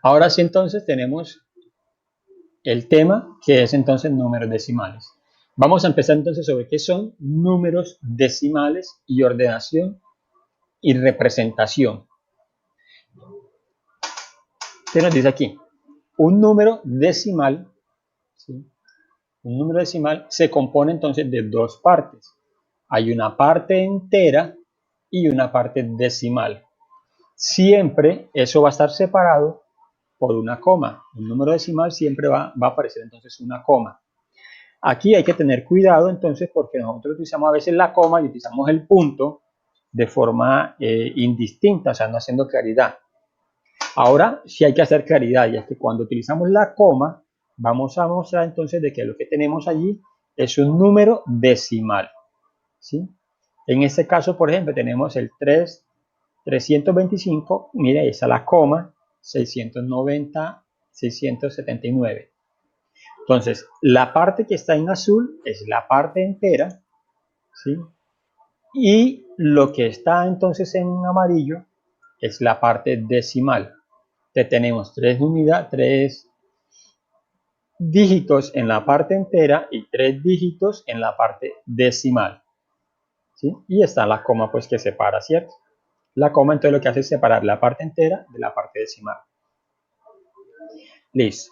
Ahora sí, entonces tenemos el tema que es entonces números decimales. Vamos a empezar entonces sobre qué son números decimales y ordenación y representación. ¿Qué nos dice aquí? Un número decimal, ¿sí? Un número decimal se compone entonces de dos partes. Hay una parte entera y una parte decimal. Siempre eso va a estar separado por una coma. Un número decimal siempre va a aparecer entonces una coma. Aquí hay que tener cuidado entonces porque nosotros utilizamos a veces la coma y utilizamos el punto de forma indistinta, o sea, no haciendo claridad. Ahora sí hay que hacer claridad, y es que cuando utilizamos la coma, vamos a mostrar entonces de que lo que tenemos allí es un número decimal, ¿sí? En este caso, por ejemplo, tenemos el 325, mire, esa es la coma, 690, 679. Entonces, la parte que está en azul es la parte entera, ¿sí? Y lo que está entonces en amarillo es la parte decimal. Que tenemos tres dígitos en la parte entera y 3 dígitos en la parte decimal, ¿sí? Y está la coma pues que separa, ¿cierto? La coma entonces lo que hace es separar la parte entera de la parte decimal. Listo.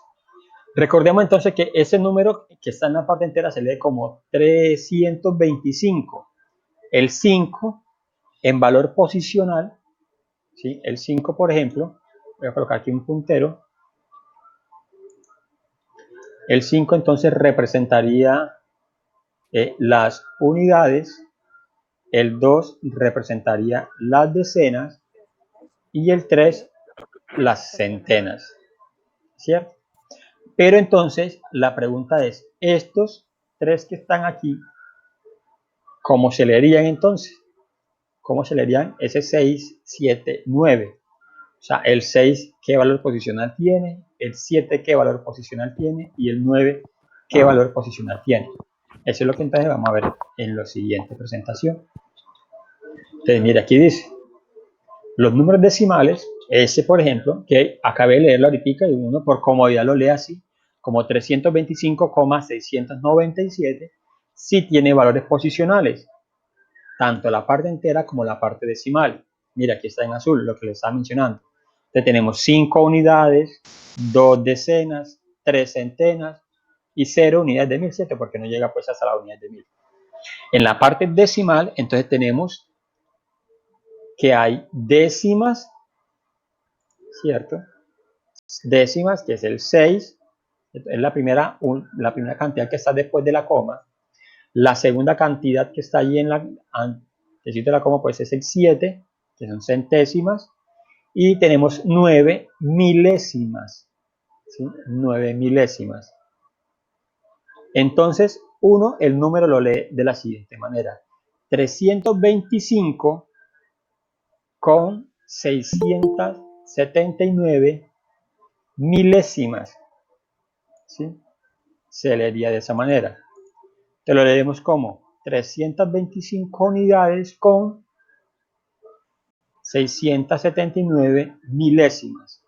Recordemos entonces que ese número que está en la parte entera se lee como 325. El 5 en valor posicional, ¿sí? El 5, por ejemplo, voy a colocar aquí un puntero. El 5 entonces representaría las unidades, el 2 representaría las decenas y el 3 las centenas, ¿cierto? Pero entonces la pregunta es, estos tres que están aquí, ¿cómo se leerían entonces? ¿Cómo se leerían ese 6, 7, 9? O sea, el 6, ¿qué valor posicional tiene? El 7, ¿qué valor posicional tiene? Y el 9, ¿qué valor posicional tiene? Eso es lo que entonces vamos a ver en la siguiente presentación. Entonces, mira, aquí dice, los números decimales, ese por ejemplo, que acabé de leerlo ahorita y uno por comodidad lo lee así, como 325,697, sí tiene valores posicionales, tanto la parte entera como la parte decimal. Mira, aquí está en azul lo que les estaba mencionando. Entonces tenemos 5 unidades, 2 decenas, 3 centenas y 0 unidades de 1000, ¿cierto? Porque no llega pues hasta la unidad de 1000. En la parte decimal, entonces tenemos que hay décimas, ¿cierto? Décimas, que es el 6, es la primera cantidad que está después de la coma. La segunda cantidad que está ahí en la antes de la coma, pues es el 7, que son centésimas. Y tenemos 9 milésimas, ¿sí? 9 milésimas. Entonces, uno el número lo lee de la siguiente manera: 325 con 679 milésimas, ¿sí? Se leería de esa manera. Te lo leemos como 325 unidades con 679 milésimas.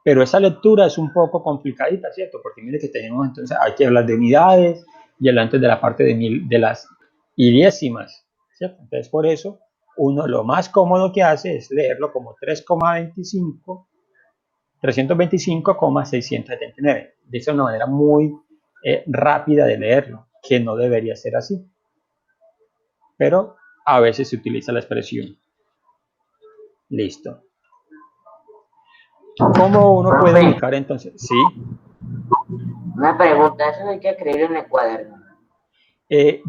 Pero esa lectura es un poco complicadita, ¿cierto? Porque mire que tenemos entonces, hay que hablar de unidades y hablar antes de la parte de las milésimas, ¿cierto? Entonces por eso uno lo más cómodo que hace es leerlo como 325,679. De esa es una manera muy rápida de leerlo, que no debería ser así. Pero a veces se utiliza la expresión. Listo. ¿Cómo uno puede Profe, ubicar entonces? Sí. una pregunta, eso hay que escribir en el cuaderno.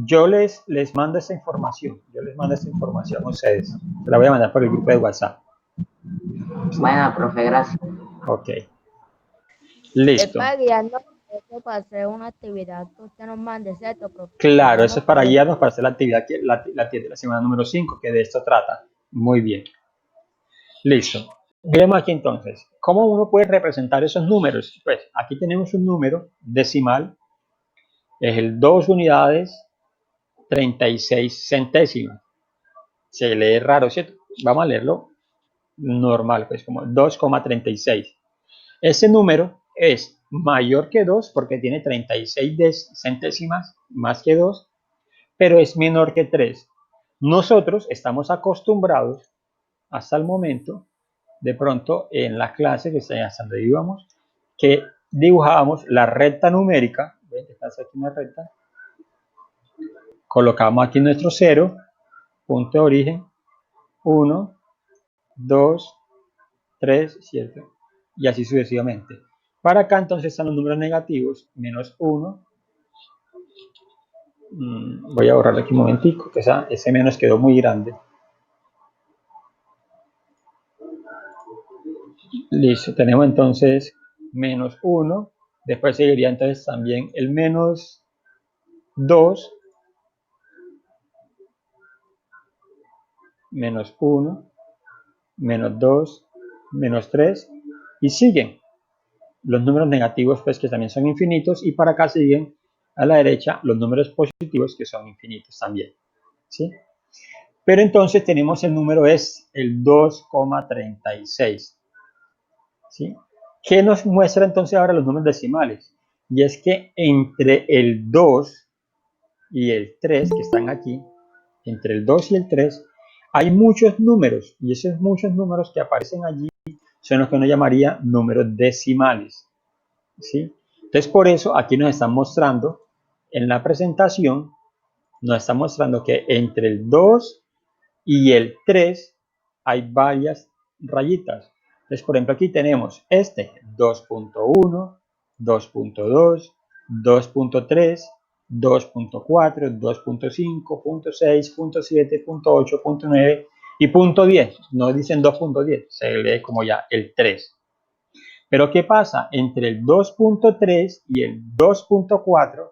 Yo les mando esa información. Yo les mando esa información a ustedes. Se la voy a mandar por el grupo de WhatsApp. Bueno, profe, gracias. Ok. Es Listo. para guiarnos para hacer una actividad que usted nos mande, ¿cierto, profe? Para Claro, eso guiarnos es para por eso. guiarnos para hacer la actividad de la semana número 5, que de esto trata. Muy bien. Listo. Vemos aquí entonces, ¿cómo uno puede representar esos números? Pues aquí tenemos un número decimal, es el 2 unidades 36 centésimas. Se lee raro, ¿cierto? Vamos a leerlo normal, pues como 2,36. Ese número es mayor que 2 porque tiene 36 centésimas más que 2, pero es menor que 3. Nosotros estamos acostumbrados hasta el momento, de pronto en la clase que hasta donde íbamos, que dibujábamos la recta numérica. ¿Ven que está aquí una recta? Colocamos aquí nuestro 0, punto de origen, 1, 2, 3, ¿cierto? Y así sucesivamente. Para acá entonces están los números negativos, menos 1. Voy a borrar aquí un momentico, que ese menos quedó muy grande. Listo, tenemos entonces menos 1. Después seguiría entonces también el menos 2, menos 1, menos 2, menos 3, y siguen los números negativos, pues que también son infinitos, y para acá siguen a la derecha los números positivos que son infinitos también, ¿sí? Pero entonces tenemos el número es el 2,36, ¿sí? ¿Qué nos muestra entonces ahora los números decimales? Y es que entre el 2 y el 3 que están aquí, entre el 2 y el 3, hay muchos números, y esos muchos números que aparecen allí son los que uno llamaría números decimales, ¿sí? Entonces, por eso aquí nos están mostrando, en la presentación, nos está mostrando que entre el 2 y el 3 hay varias rayitas. Entonces, por ejemplo, aquí tenemos este 2.1, 2.2, 2.3, 2.4, 2.5, 0.6, 0.7, 0.8, 0.9 y 0.10. No dicen 2.10, se lee como ya el 3. Pero ¿qué pasa? Entre el 2.3 y el 2.4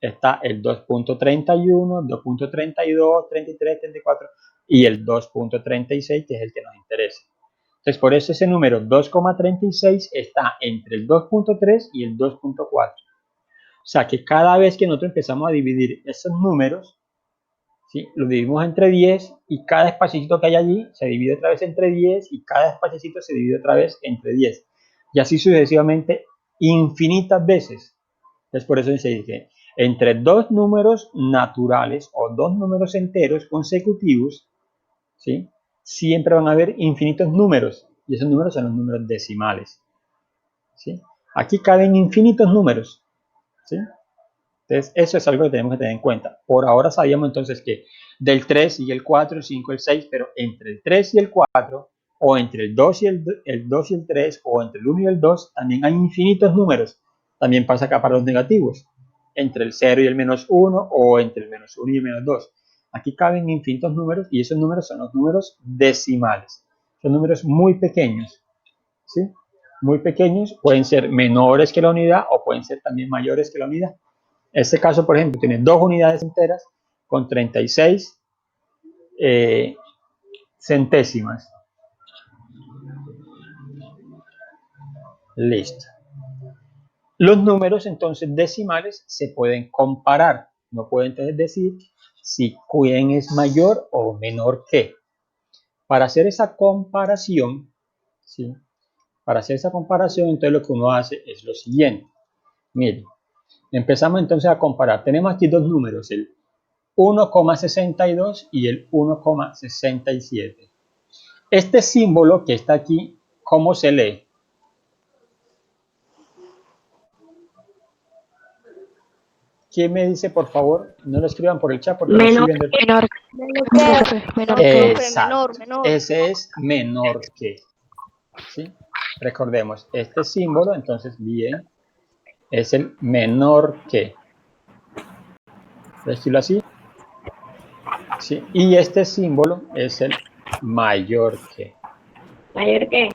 está el 2.31, 2.32, 33, 34 y el 2.36, que es el que nos interesa. Entonces, por eso ese número 2,36 está entre el 2.3 y el 2.4. O sea que cada vez que nosotros empezamos a dividir esos números, ¿sí?, lo dividimos entre 10 y cada espacito que hay allí se divide otra vez entre 10 y cada espacito se divide otra vez entre 10. Y así sucesivamente infinitas veces. Entonces, por eso se dice, entre dos números naturales o dos números enteros consecutivos, ¿sí?, siempre van a haber infinitos números, y esos números son los números decimales, ¿sí? Aquí caben infinitos números, ¿sí? Entonces, eso es algo que tenemos que tener en cuenta. Por ahora sabíamos entonces que del 3 y el 4, el 5, el 6, pero entre el 3 y el 4, o entre el 2 y el 2 y el 3, o entre el 1 y el 2, también hay infinitos números. También pasa acá para los negativos. Entre el 0 y el menos 1, o entre el menos 1 y el menos 2. Aquí caben infinitos números, y esos números son los números decimales. Son números muy pequeños, ¿sí? Muy pequeños, pueden ser menores que la unidad, o pueden ser también mayores que la unidad. Este caso, por ejemplo, tiene dos unidades enteras con 36 centésimas. Listo. Los números entonces decimales se pueden comparar. No pueden entonces decir si quién es mayor o menor que. Para hacer esa comparación, ¿sí?, para hacer esa comparación, entonces lo que uno hace es lo siguiente. Miren, empezamos entonces a comparar. Tenemos aquí dos números, el 1,62 y el 1,67. Este símbolo que está aquí, ¿cómo se lee? ¿Quién me dice, por favor? No lo escriban por el chat porque no estoy viendo. Menor que. Exacto. Ese es menor que, ¿sí? Recordemos, este símbolo, entonces, bien, es el menor que. ¿Lo estilo así? Sí. Y este símbolo es el mayor que. ¿Mayor qué?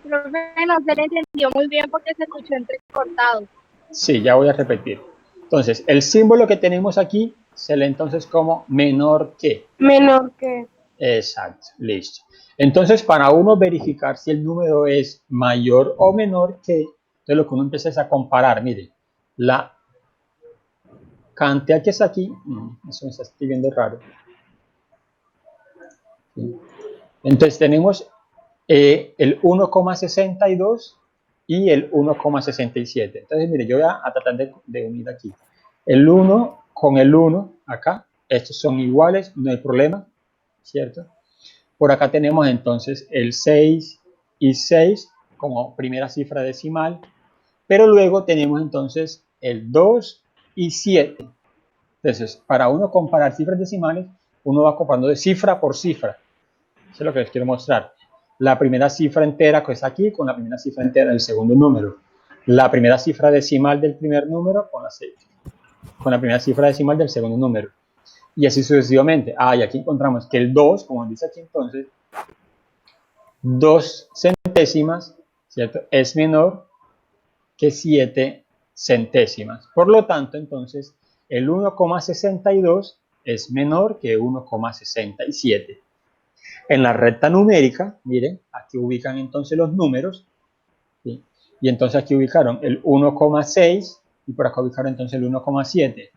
Profe, no se le entendió muy bien porque se escuchó entrecortado. Sí, ya voy a repetir. Entonces, el símbolo que tenemos aquí se lee entonces como menor que. Menor que. Exacto, listo. Entonces, para uno verificar si el número es mayor o menor que, entonces lo que uno empieza es a comparar. Mire, la cantidad que está aquí, eso me está escribiendo raro. ¿Sí? Entonces tenemos el 1,62 y el 1,67. Entonces, mire, yo voy a tratar de unir aquí. El 1 con el 1 acá, estos son iguales, no hay problema, ¿cierto? Por acá tenemos entonces el 6 y 6 como primera cifra decimal, pero luego tenemos entonces el 2 y 7. Entonces, para uno comparar cifras decimales, uno va comparando de cifra por cifra. Eso es lo que les quiero mostrar. La primera cifra entera que está aquí con la primera cifra entera del segundo número. La primera cifra decimal del primer número con la primera cifra decimal del segundo número. Y así sucesivamente. Y aquí encontramos que el 2, como dice aquí entonces, 2 centésimas, ¿cierto? Es menor que 7 centésimas. Por lo tanto, entonces, el 1,62 es menor que 1,67. En la recta numérica, miren, aquí ubican entonces los números, ¿sí? Y entonces aquí ubicaron el 1,6 y por acá ubicaron entonces el 1,7.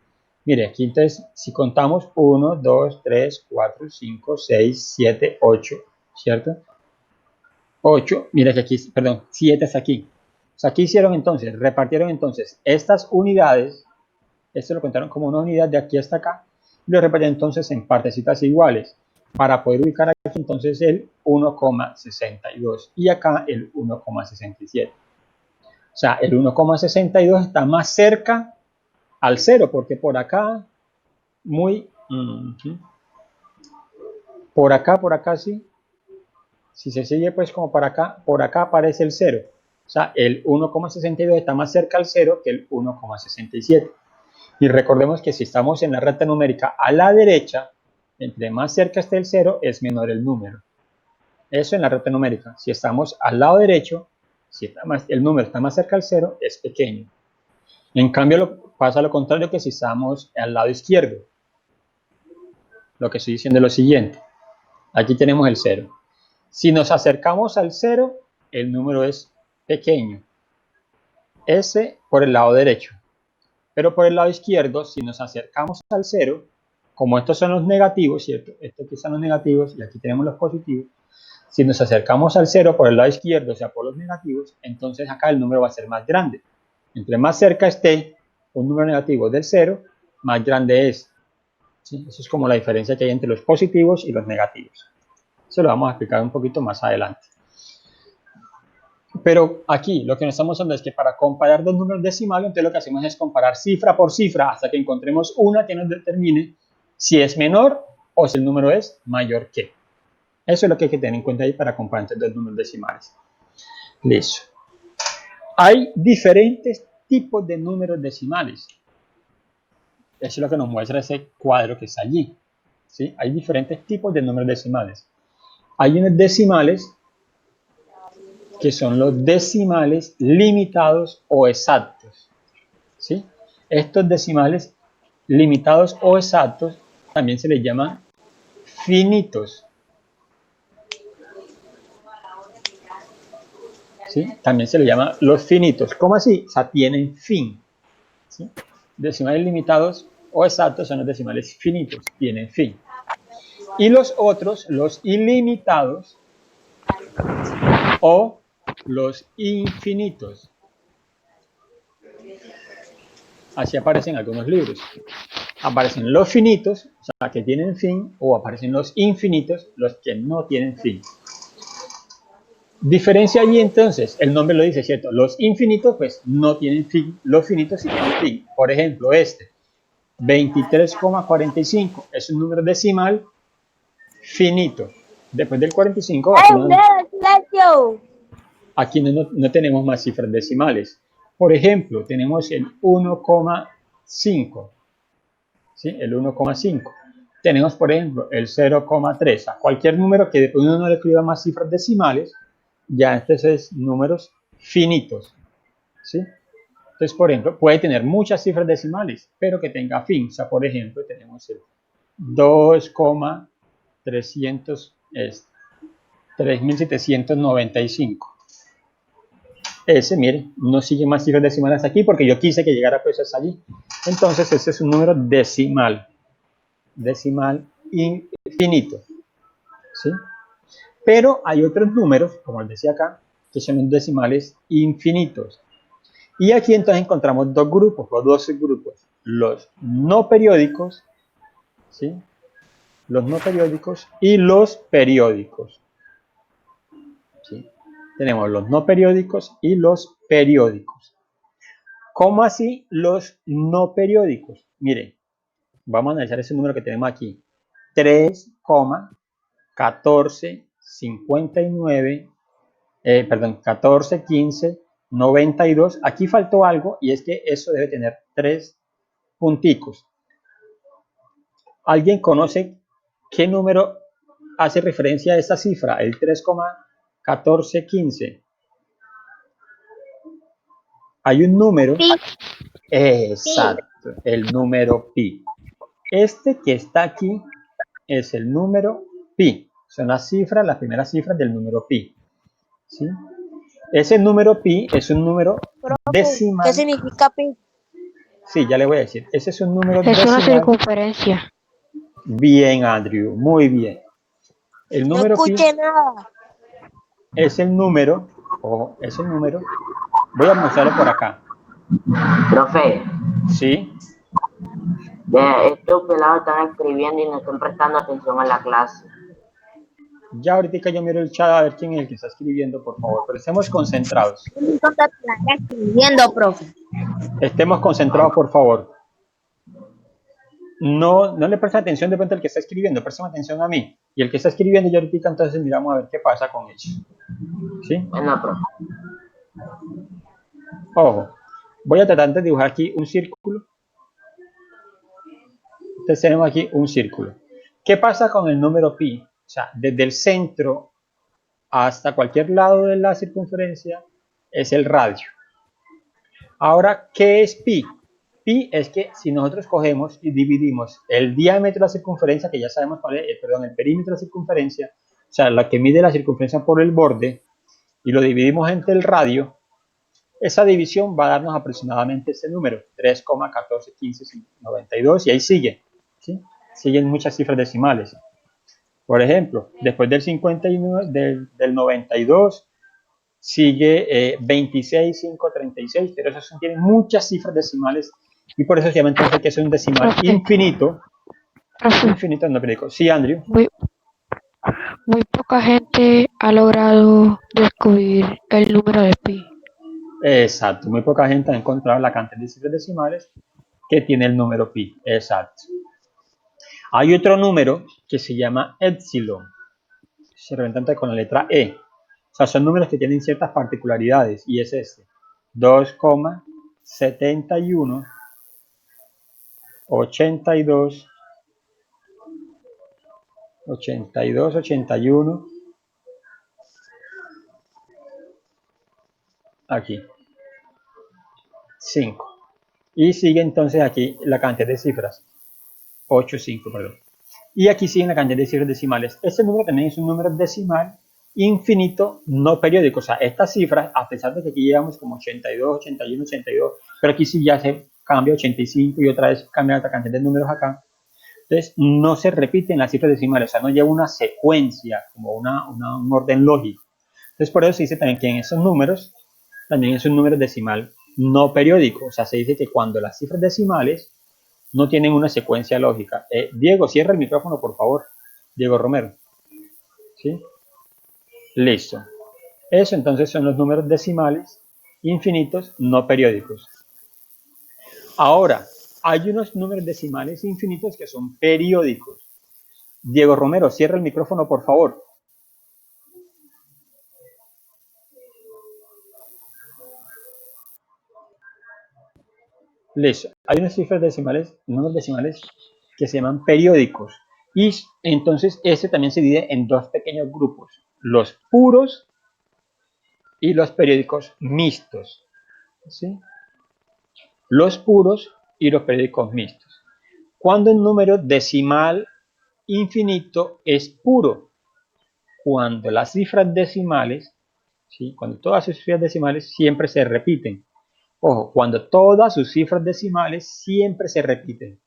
Mire, aquí entonces, si contamos 1, 2, 3, 4, 5, 6, 7, 8, ¿cierto? 8, mire que aquí, perdón, 7 es aquí. O sea, aquí hicieron entonces, repartieron entonces estas unidades, esto lo contaron como una unidad de aquí hasta acá, y lo repartieron entonces en partecitas iguales, para poder ubicar aquí entonces el 1,62 y acá el 1,67. O sea, el 1,62 está más cerca al 0, porque por acá, por acá sí, si se sigue pues como para acá, por acá aparece el 0. O sea, el 1,62 está más cerca al 0 que el 1,67. Y recordemos que si estamos en la recta numérica a la derecha, entre más cerca esté el 0, es menor el número. Eso en la recta numérica. Si estamos al lado derecho, si el número está más cerca al 0, es pequeño. En cambio, pasa lo contrario que si estamos al lado izquierdo. Lo que estoy diciendo es lo siguiente. Aquí tenemos el 0. Si nos acercamos al 0, el número es pequeño. Ese por el lado derecho. Pero por el lado izquierdo, si nos acercamos al 0, como estos son los negativos, ¿cierto? Estos aquí son los negativos y aquí tenemos los positivos. Si nos acercamos al 0 por el lado izquierdo, o sea, por los negativos, entonces acá el número va a ser más grande. Entre más cerca esté un número negativo del 0, más grande es. ¿Sí? Eso es como la diferencia que hay entre los positivos y los negativos. Eso lo vamos a explicar un poquito más adelante. Pero aquí lo que nos estamos mostrando es que para comparar dos números decimales, entonces lo que hacemos es comparar cifra por cifra hasta que encontremos una que nos determine si es menor o si el número es mayor que. Eso es lo que hay que tener en cuenta ahí para comparar entre dos números decimales. Listo. Hay diferentes tipos de números decimales. Eso es lo que nos muestra ese cuadro que está allí. ¿Sí? Hay diferentes tipos de números decimales. Hay unos decimales que son los decimales limitados o exactos. ¿Sí? Estos decimales limitados o exactos también se les llaman finitos. ¿Sí? También se les llama los finitos. ¿Cómo así? O sea, tienen fin. ¿Sí? Decimales limitados o exactos son los decimales finitos, tienen fin. Y los otros, los ilimitados o los infinitos. Así aparecen algunos libros. Aparecen los finitos, o sea, que tienen fin, o aparecen los infinitos, los que no tienen fin. Diferencia allí entonces, el nombre lo dice, ¿cierto? Los infinitos pues no tienen fin, los finitos sí tienen fin. Por ejemplo, 23,45 es un número decimal finito. Después del 45, aquí no tenemos más cifras decimales. Por ejemplo, tenemos el 1,5. ¿Sí? El 1,5. Tenemos, por ejemplo, el 0,3. A cualquier número que después uno no le escriba más cifras decimales, ya entonces números finitos. ¿Sí? Entonces, por ejemplo, puede tener muchas cifras decimales, pero que tenga fin. O sea, por ejemplo, tenemos el 3.795. Ese, miren, no sigue más cifras decimales aquí porque yo quise que llegara pues hasta allí. Entonces, ese es un número decimal infinito. ¿Sí? Pero hay otros números, como les decía acá, que son los decimales infinitos. Y aquí entonces encontramos dos grupos, o dos subgrupos, los no periódicos, ¿sí? Los no periódicos y los periódicos, ¿sí? Tenemos los no periódicos y los periódicos. ¿Cómo así los no periódicos? Miren, vamos a analizar ese número que tenemos aquí. 3,1459, 14, 15, 92. Aquí faltó algo y es que eso debe tener 3 punticos. ¿Alguien conoce qué número hace referencia a esta cifra? El 3,1415. Hay un número. Pi. Exacto, el número pi. Este que está aquí es el número pi. Son las cifras, las primeras cifras del número pi. ¿Sí? Ese número pi es un número decimal. ¿Qué significa pi? Sí, ya le voy a decir. Ese es un número Es decimal. una circunferencia. Bien, Andrew, muy bien. El No número pi escuché nada. es el número, o es el número. Voy a mostrarlo por acá. Profe, ¿Sí? estos pelados están escribiendo y no están prestando atención a la clase. Ya ahorita yo miro el chat a ver quién es el que está escribiendo, por favor. Pero estemos concentrados. Escribiendo, profe. Estemos concentrados, por favor. No le presten atención de pronto al que está escribiendo, presten atención a mí. Y el que está escribiendo yo ahorita, entonces miramos a ver qué pasa con ellos. ¿Sí? Bueno, profe. Ojo, voy a tratar de dibujar aquí un círculo. Entonces tenemos aquí un círculo. ¿Qué pasa con el número pi? O sea, desde el centro hasta cualquier lado de la circunferencia es el radio. Ahora, ¿qué es pi? Pi es que si nosotros cogemos y dividimos el diámetro de la circunferencia, que ya sabemos cuál es, el perímetro de la circunferencia, o sea, la que mide la circunferencia por el borde, y lo dividimos entre el radio, esa división va a darnos aproximadamente este número, 3,141592, y ahí sigue, ¿sí? Siguen muchas cifras decimales. Por ejemplo, después del 59, del 92, sigue 26,536, pero esos tienen muchas cifras decimales y por eso se llama entonces que es un decimal infinito. Infinito no periódico. Sí, Andrew. Muy poca gente ha logrado descubrir el número de pi. Exacto, muy poca gente ha encontrado la cantidad de cifras decimales que tiene el número pi. Exacto. Hay otro número que se llama epsilon, se representa con la letra E. O sea, son números que tienen ciertas particularidades y es este: 2,71 82 82 81 aquí 5 y sigue entonces aquí la cantidad de cifras 8, 5, perdón, y aquí siguen la cantidad de cifras decimales. Este número también es un número decimal infinito no periódico. O sea, estas cifras, a pesar de que aquí llegamos como 82, 81, 82, pero aquí sí ya se cambia 85 y otra vez cambia otra cantidad de números acá. Entonces, no se repiten las cifras decimales, o sea, no lleva una secuencia, como un orden lógico. Entonces, por eso se dice también que en esos números, también es un número decimal no periódico. O sea, se dice que cuando las cifras decimales no tienen una secuencia lógica. Diego, cierra el micrófono, por favor. Diego Romero. ¿Sí? Listo. Eso entonces son los números decimales infinitos no periódicos. Ahora, hay unos números decimales infinitos que son periódicos. Diego Romero, cierra el micrófono, por favor. Listo. Hay unas cifras decimales, números decimales que se llaman periódicos. Y entonces este también se divide en dos pequeños grupos: los puros y los periódicos mixtos. ¿Sí? Los puros y los periódicos mixtos. Cuando un número decimal infinito es puro, cuando las cifras decimales, ¿sí? Cuando todas sus cifras decimales siempre se repiten. Ojo, cuando todas sus cifras decimales siempre se repiten.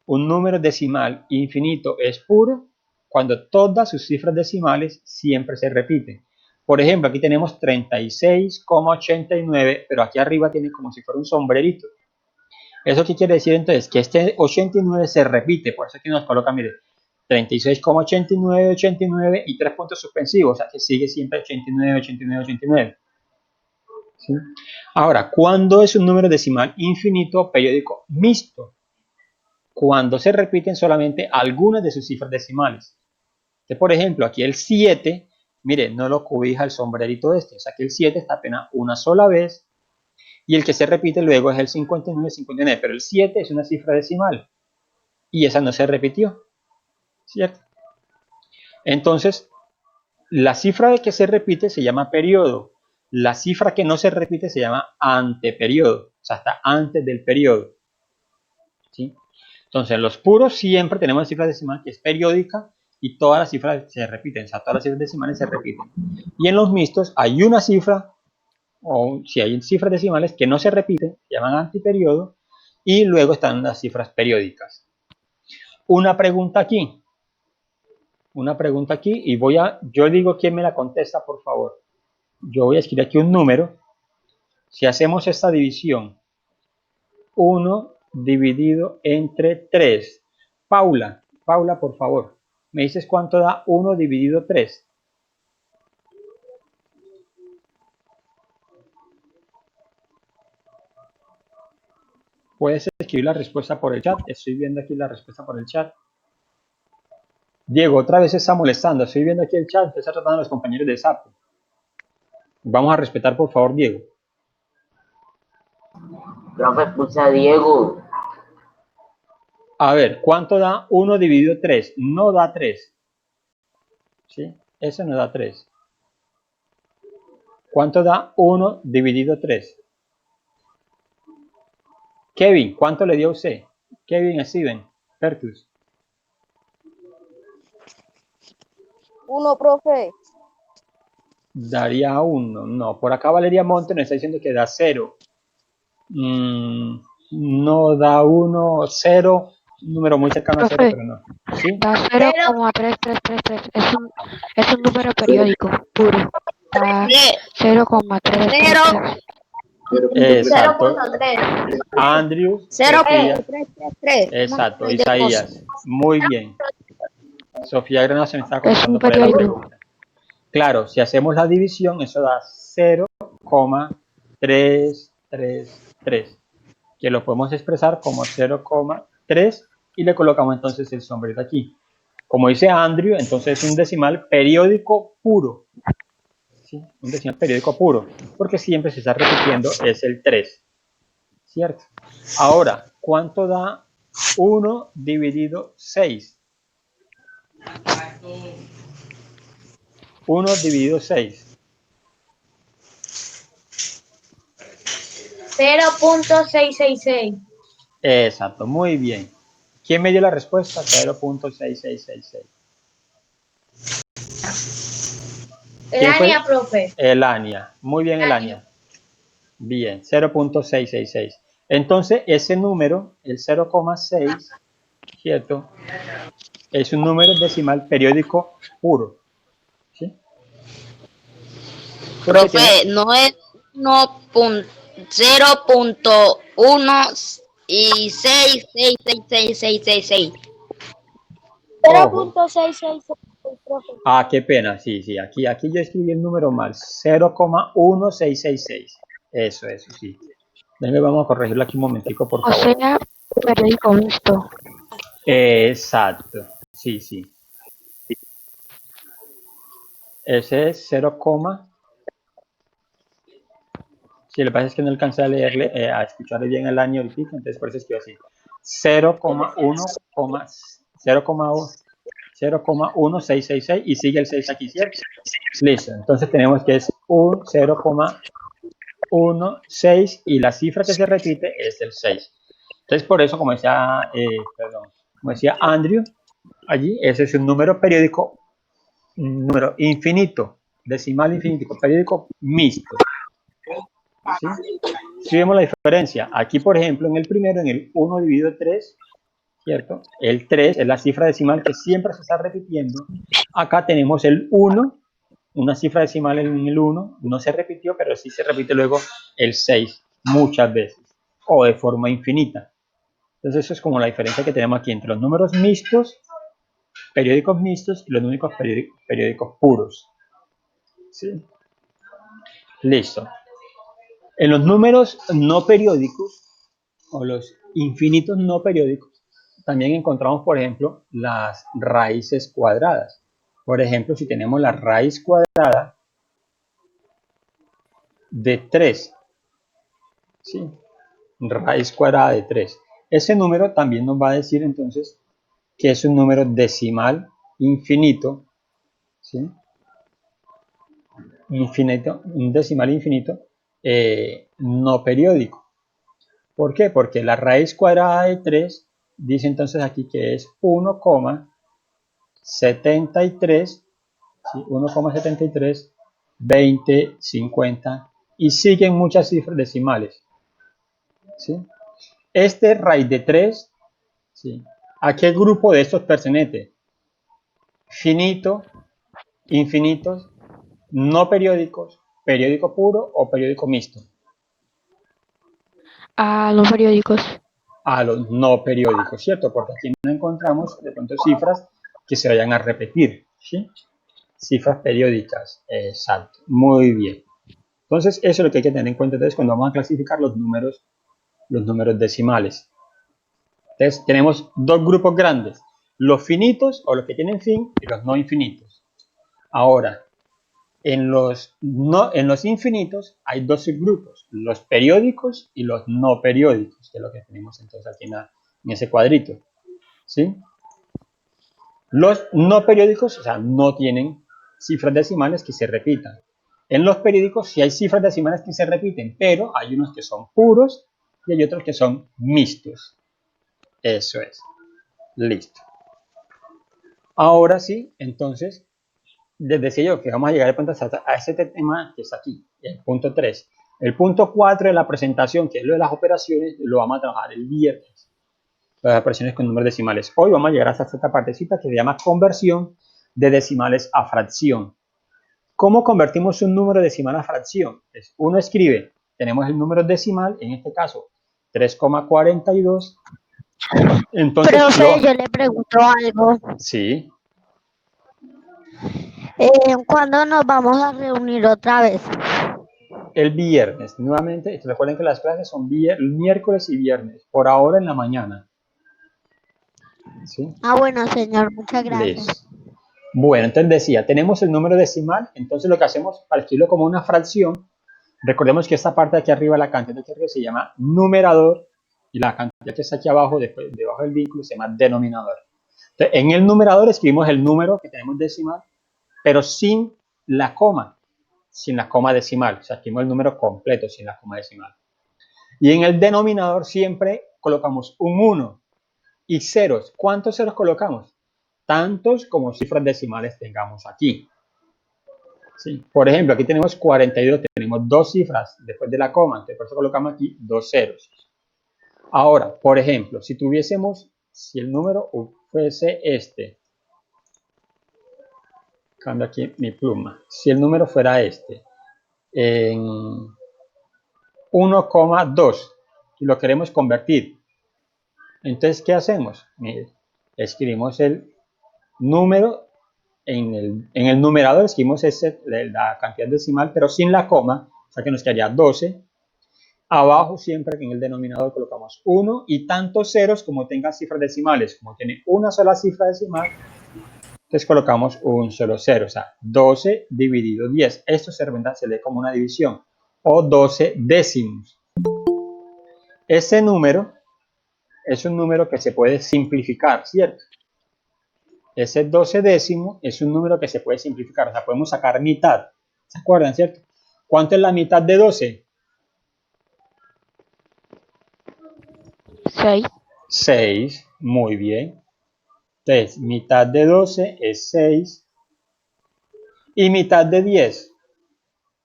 Un número decimal infinito es puro cuando todas sus cifras decimales siempre se repiten. Por ejemplo, aquí tenemos 36,89, pero aquí arriba tiene como si fuera un sombrerito. ¿Eso qué quiere decir entonces? Que este 89 se repite, por eso aquí nos coloca, mire, 36,89, 89 y 3 puntos suspensivos, o sea que sigue siempre 89, 89, 89. ¿Sí? Ahora, ¿cuándo es un número decimal infinito periódico mixto? Cuando se repiten solamente algunas de sus cifras decimales. Entonces, por ejemplo, aquí el 7, mire, no lo cobija el sombrerito este, o sea que el 7 está apenas una sola vez, y el que se repite luego es el 59, 59, pero el 7 es una cifra decimal, y esa no se repitió, ¿cierto? Entonces, la cifra de que se repite se llama periodo, la cifra que no se repite se llama anteperiodo, o sea, está antes del periodo, ¿sí? Entonces, en los puros siempre tenemos la cifra decimal que es periódica y todas las cifras se repiten, o sea, todas las cifras decimales se repiten. Y en los mixtos hay una cifra, o si hay cifras decimales que no se repiten, se llaman antiperiodo, y luego están las cifras periódicas. Una pregunta aquí, y yo digo quién me la contesta, por favor. Yo voy a escribir aquí un número. Si hacemos esta división, 1 dividido entre 3. Paula, por favor, ¿me dices cuánto da 1 dividido 3? Puedes escribir la respuesta por el chat. Estoy viendo aquí la respuesta por el chat. Diego, otra vez se está molestando. Estoy viendo aquí el chat. Está tratando a los compañeros de Sapo. Vamos a respetar, por favor, Diego. Profe, puse a Diego. A ver, ¿cuánto da 1 dividido 3? No da 3. ¿Sí? Eso no da 3. ¿Cuánto da 1 dividido 3? Kevin, ¿cuánto le dio a usted? Kevin, Steven, Pertus. 1, profe. Daría 1. No, por acá Valeria Monte nos está diciendo que da 0. No da 1, 0. Un número muy cercano a 0, Profe, pero no. ¿Sí? da 0,3333. Es un número periódico puro. Da 0,333. Exacto. 0.3. Andrew. 0,333. Exacto. Isaías. Muy bien. Sofía Grana se me está Es un contestando por ahí la periódico. pregunta. Claro, si hacemos la división, eso da 0,333, que lo podemos expresar como 0,3 y le colocamos entonces el sombrero aquí. Como dice Andrew, entonces es un decimal periódico puro. ¿Sí? Un decimal periódico puro, porque siempre se está repitiendo es el 3. ¿Cierto? Ahora, ¿cuánto da 1 dividido 6? 1 dividido 6. 0.666. Exacto, muy bien. ¿Quién me dio la respuesta? 0.6666. Elania, profe. Elania. Muy bien, Elania. Bien, 0.666. Entonces, ese número, el 0,6, ¿cierto? Es un número decimal periódico puro. ¿Sí? Profe, no es 0.1 y 6666666. 0,666, profe. Ah, qué pena, sí. Aquí yo escribí el número mal. 0,1666. Eso, sí. Déjame, vamos a corregirlo aquí un momentico, por O favor. sea, periódico mixto. Exacto. Sí. Ese es 0, sí, lo que pasa es que no alcancé a leerle, a escucharle bien el año ahorita, entonces por eso escribo así. 0,1666 y sigue el 6 aquí, ¿cierto? Listo, entonces tenemos que es un 0,16 y la cifra que se repite es el 6. Entonces por eso, como decía Andrew, allí ese es un número periódico, un número infinito, decimal infinito, periódico mixto. ¿Sí? Si vemos la diferencia, aquí por ejemplo en el primero, en el 1 dividido 3, ¿cierto? El 3 es la cifra decimal que siempre se está repitiendo. Acá tenemos el 1, una cifra decimal en el 1, no se repitió, pero sí se repite luego el 6 muchas veces, o de forma infinita. Entonces eso es como la diferencia que tenemos aquí entre los números mixtos, periódicos mixtos y los números periódicos puros. ¿Sí? Listo. En los números no periódicos, o los infinitos no periódicos, también encontramos, por ejemplo, las raíces cuadradas. Por ejemplo, si tenemos la raíz cuadrada de 3, ¿sí? Raíz cuadrada de 3. Ese número también nos va a decir entonces que es un número decimal infinito, ¿sí? Infinito, un decimal infinito no periódico. ¿Por qué? Porque la raíz cuadrada de 3 dice entonces aquí que es 1,73, ¿sí? 1,73, 20, 50 y siguen muchas cifras decimales, ¿sí? Este raíz de 3, ¿sí? ¿A qué grupo de estos pertenece? Finito, infinitos, no periódicos, periódico puro o periódico mixto. A los periódicos. A los no periódicos, ¿cierto? Porque aquí no encontramos de pronto cifras que se vayan a repetir, ¿sí? Cifras periódicas, exacto, muy bien. Entonces, eso es lo que hay que tener en cuenta entonces cuando vamos a clasificar los números decimales. Entonces, tenemos dos grupos grandes, los finitos o los que tienen fin y los no infinitos. Ahora, en los infinitos hay dos subgrupos, los periódicos y los no periódicos, que es lo que tenemos entonces aquí en ese cuadrito, ¿sí? Los no periódicos, o sea, no tienen cifras decimales que se repitan. En los periódicos sí hay cifras decimales que se repiten, pero hay unos que son puros y hay otros que son mixtos. Eso es. Listo. Ahora sí, entonces, les decía yo que vamos a llegar de pronto a ese tema que está aquí, el punto 3. El punto 4 de la presentación, que es lo de las operaciones, lo vamos a trabajar el viernes. Las operaciones con números decimales. Hoy vamos a llegar hasta esta partecita que se llama conversión de decimales a fracción. ¿Cómo convertimos un número decimal a fracción? Pues uno escribe, tenemos el número decimal, en este caso 3,42. Entonces, Profe, yo le pregunto algo. sí, ¿Cuándo nos vamos a reunir otra vez? el viernes. Nuevamente, recuerden que las clases son miércoles y viernes, por ahora en la mañana. ¿Sí? Ah, bueno, señor, muchas gracias. Listo. Bueno, entonces decía, tenemos el número decimal, entonces lo que hacemos para escribirlo como una fracción, recordemos que esta parte de aquí arriba, la cantidad de aquí arriba se llama numerador y la cantidad que está aquí abajo, debajo del vínculo, se llama denominador. Entonces, en el numerador escribimos el número que tenemos decimal, pero sin la coma decimal, o sea, escribimos el número completo sin la coma decimal. Y en el denominador siempre colocamos un 1 y ceros. ¿Cuántos ceros colocamos? Tantos como cifras decimales tengamos aquí. ¿Sí? Por ejemplo, aquí tenemos 42, tenemos dos cifras después de la coma, entonces por eso colocamos aquí dos ceros. Ahora, por ejemplo, si el número fuese este, cambio aquí mi pluma, si el número fuera este, en 1,2 y lo queremos convertir, entonces, ¿qué hacemos? Mire, escribimos el número en el numerador, escribimos la cantidad decimal, pero sin la coma, o sea que nos quedaría 12. Abajo siempre en el denominador colocamos 1 y tantos ceros como tengan cifras decimales. Como tiene una sola cifra decimal, entonces colocamos un solo cero, o sea, 12 dividido 10. Esto se lee como una división, o 12 décimos. Ese número es un número que se puede simplificar, ¿cierto? Ese 12 décimo es un número que se puede simplificar, o sea, podemos sacar mitad. ¿Se acuerdan, cierto? ¿Cuánto es la mitad de 12? 6. 6, muy bien. Entonces, mitad de 12 es 6. ¿Y mitad de 10?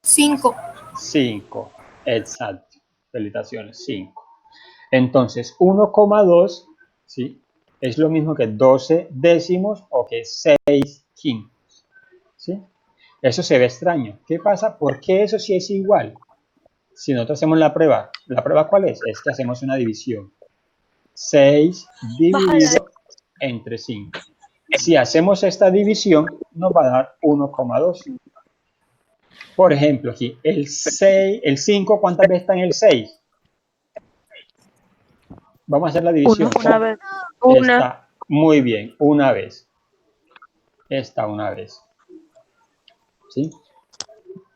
5. 5, exacto. Felicitaciones, 5. Entonces, 1,2, ¿sí? es lo mismo que 12 décimos o que 6 quintos. ¿Sí? Eso se ve extraño. ¿Qué pasa? ¿Por qué eso sí es igual? Si nosotros hacemos ¿la prueba cuál es? Es que hacemos una división. 6 dividido entre 5. Si hacemos esta división, nos va a dar 1,2. Por ejemplo, aquí, el 5, ¿cuántas veces está en el 6? Vamos a hacer la división. Una vez. Está muy bien, una vez. Está una vez. ¿Sí?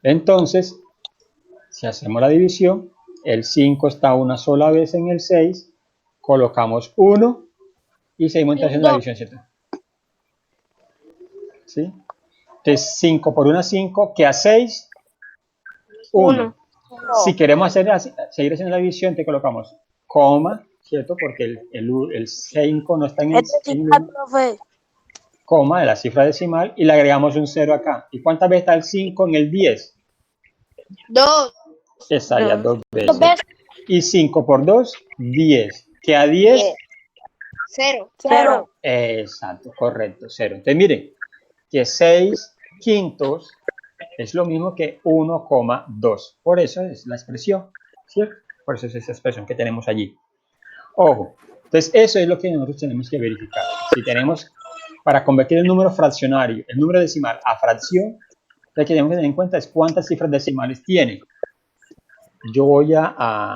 Entonces, si hacemos la división, el 5 está una sola vez en el 6, colocamos 1 y seguimos haciendo la división, ¿cierto? ¿Sí? Entonces, 5 por 1 es 5, que a 6, 1. Si queremos seguir haciendo la división, te colocamos coma, ¿cierto? Porque el 5 no está en el 1, coma de la cifra decimal, y le agregamos un 0 acá. ¿Y cuántas veces está el 5 en el 10? 2. Estaría 2 veces. Y 5 por 2, 10. Que a 10, 0. exacto, correcto, 0. Entonces, miren, que 6 quintos es lo mismo que 1,2. Por eso es la expresión, ¿cierto? Por eso es esa expresión que tenemos allí. Ojo, entonces eso es lo que nosotros tenemos que verificar. Si tenemos, para convertir el número fraccionario, el número decimal a fracción, lo que tenemos que tener en cuenta es cuántas cifras decimales tiene. Yo voy a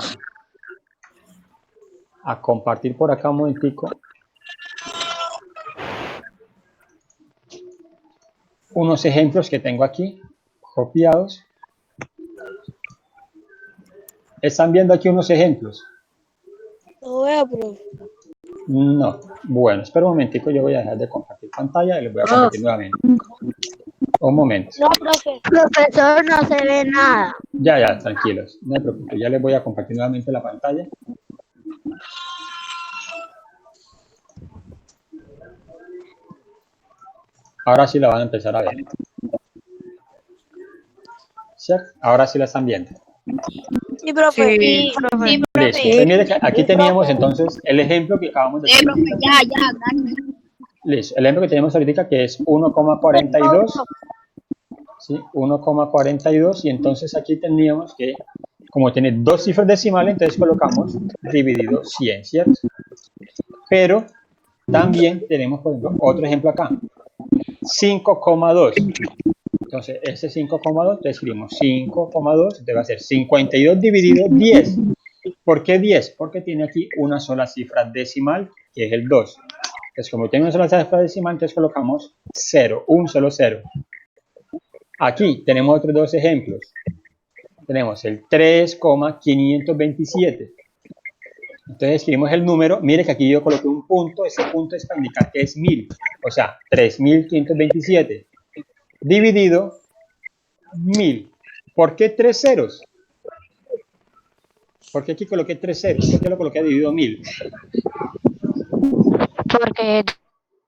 compartir por acá un momentico unos ejemplos que tengo aquí copiados. ¿Están viendo aquí unos ejemplos? No veo, profe. No. Bueno, espera un momentico, yo voy a dejar de compartir pantalla y les voy a compartir nuevamente. Un momento. No, profe. Profesor, no se ve nada. Ya, tranquilos, no me preocupen, ya les voy a compartir nuevamente la pantalla. Ahora sí la van a empezar a ver. ¿Cierto? Ahora sí la están viendo. Sí, profe. Sí, profe. Listo. Entonces, mire que aquí teníamos entonces el ejemplo que acabamos de hacer. profe, ya. Listo. El ejemplo que tenemos ahorita que es 1,42. ¿Sí? 1,42 y entonces aquí teníamos que, como tiene dos cifras decimales, entonces colocamos dividido 100, ¿cierto? Pero también tenemos, por ejemplo, otro ejemplo acá. 5,2. Entonces, ese 5,2, entonces escribimos 5,2, entonces va a ser 52 dividido 10. ¿Por qué 10? Porque tiene aquí una sola cifra decimal, que es el 2. Entonces, como tiene una sola cifra decimal, entonces colocamos 0, un solo 0. Aquí tenemos otros dos ejemplos. Tenemos el 3,527. Entonces escribimos el número. Mire que aquí yo coloqué un punto. Ese punto es para indicar que es 1000. O sea, 3527 dividido 1000. ¿Por qué 3 ceros? ¿Por qué aquí coloqué 3 ceros? ¿Por qué lo coloqué dividido 1000? Porque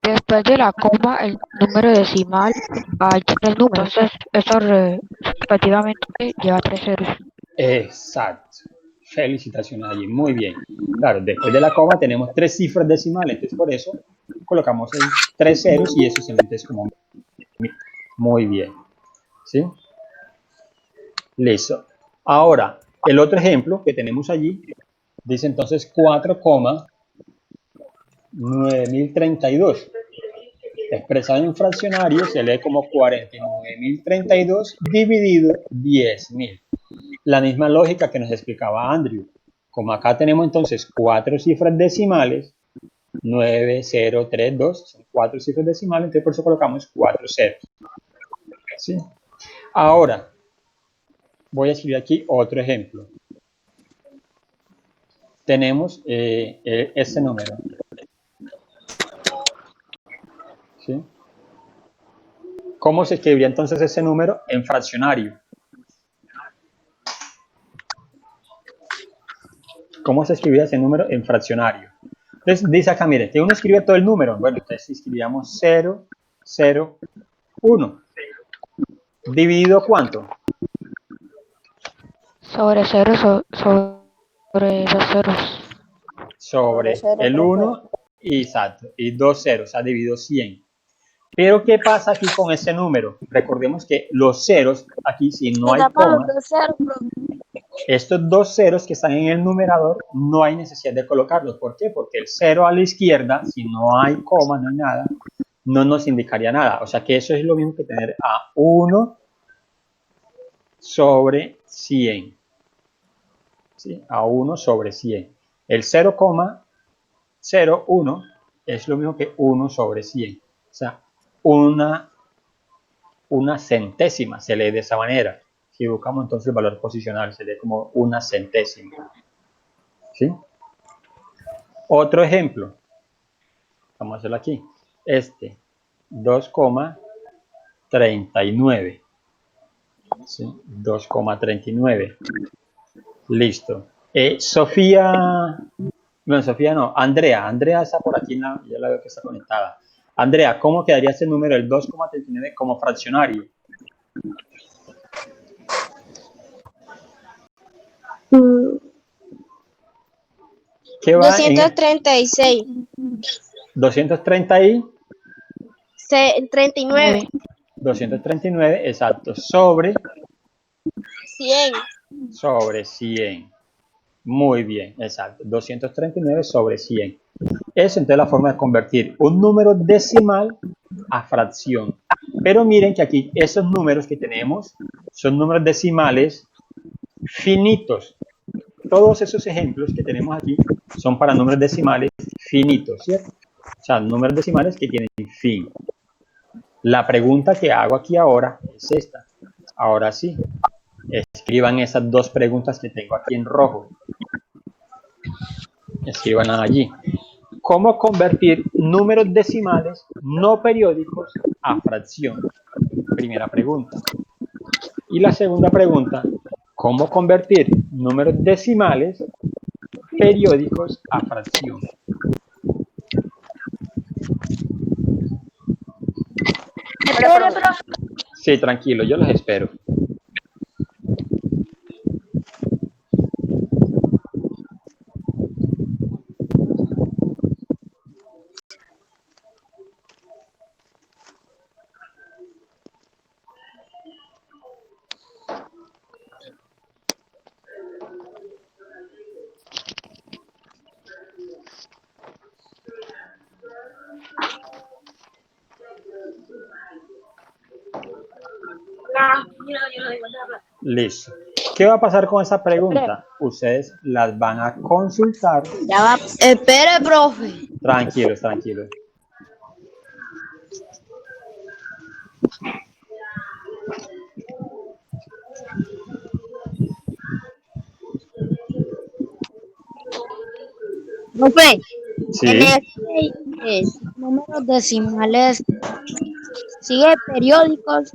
después de la coma, el número decimal hay tres números. Entonces, eso respectivamente lleva 3 ceros. Exacto. Felicitaciones allí. Muy bien. Claro, después de la coma tenemos 3 cifras decimales. Entonces, por eso colocamos el 3 ceros y eso se es como muy bien. ¿Sí? Listo. Ahora, el otro ejemplo que tenemos allí dice entonces 4,9032. Expresado en fraccionario se lee como 49.032 dividido 10.000. La misma lógica que nos explicaba Andrew. Como acá tenemos entonces 4 cifras decimales, 9032, son 4 cifras decimales, entonces por eso colocamos 4 ceros. ¿Sí? Ahora, voy a escribir aquí otro ejemplo. Tenemos este número. ¿Sí? ¿Cómo se escribiría entonces ese número en fraccionario? ¿Cómo se escribiría ese número en fraccionario? Entonces dice acá, mire, que uno escribe todo el número. Bueno, entonces escribíamos 0, 0, 1. ¿Dividido cuánto? Sobre ceros, sobre dos ceros. Sobre el 1 exacto, y 2 ceros, o sea, dividido 100. Pero ¿qué pasa aquí con ese número? Recordemos que los ceros, aquí si no hay coma, estos 2 ceros que están en el numerador, no hay necesidad de colocarlos. ¿Por qué? Porque el 0 a la izquierda, si no hay coma, no hay nada, no nos indicaría nada. O sea que eso es lo mismo que tener a 1 sobre 100. ¿Sí? A 1 sobre 100. El 0,01 es lo mismo que 1 sobre 100. O sea, una centésima se lee de esa manera. Si buscamos entonces el valor posicional, se lee como una centésima. ¿Sí? Otro ejemplo. Vamos a hacerlo aquí. 2,39. ¿Sí? 2,39. Listo. Sofía, bueno, Sofía no, Andrea está por aquí, ya la veo que está conectada. Andrea, ¿cómo quedaría ese número, el 2,39 como fraccionario? ¿Qué va 236. 230 y 39. 239, exacto, sobre 100. 100. Muy bien, exacto. 239 sobre 100. Es entonces la forma de convertir un número decimal a fracción. Pero miren que aquí esos números que tenemos son números decimales finitos. Todos esos ejemplos que tenemos aquí son para números decimales finitos, ¿cierto? O sea, números decimales que tienen fin. La pregunta que hago aquí ahora es esta. Ahora sí, escriban esas dos preguntas que tengo aquí en rojo. Escriban allí. ¿Cómo convertir números decimales no periódicos a fracción? Primera pregunta. Y la segunda pregunta, ¿cómo convertir números decimales periódicos a fracción? Sí, tranquilo, yo los espero. Listo. ¿Qué va a pasar con esa pregunta? Ustedes las van a consultar. Ya va. Espere, profe. Tranquilos, tranquilos. Profe, Sí, en números decimales sigue periódicos.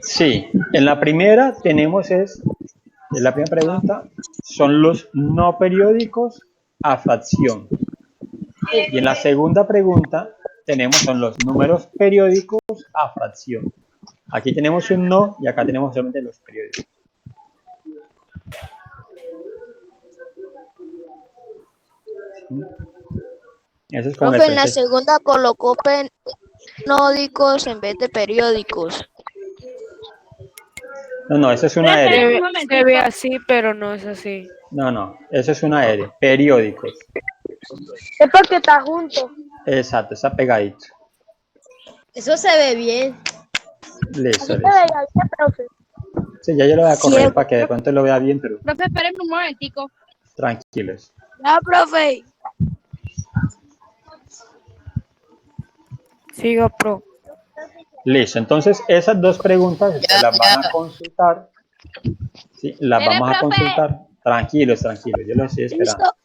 sí. En la primera tenemos en la primera pregunta, son los no periódicos a fracción. Y en la segunda pregunta tenemos son los números periódicos a fracción. Aquí tenemos un no y acá tenemos solamente los periódicos. Eso es con Profe, en la el segunda colocó periódicos en vez de periódicos. No, eso es una R. Se ve así, pero no es así. No, eso es una R. Periódicos. Es porque está junto. Exacto, está pegadito. Eso se ve bien. Listo, Así listo. se veía bien, profe. Sí, ya yo lo voy a correr para que de pronto lo vea bien, pero Profe, espérenme un momentico. tranquilos. Ya, profe. Siga, pro. Listo, entonces esas dos preguntas las van a consultar. Sí, las Espere, vamos a profe. consultar. Tranquilos, tranquilos, yo los estoy esperando. Listo.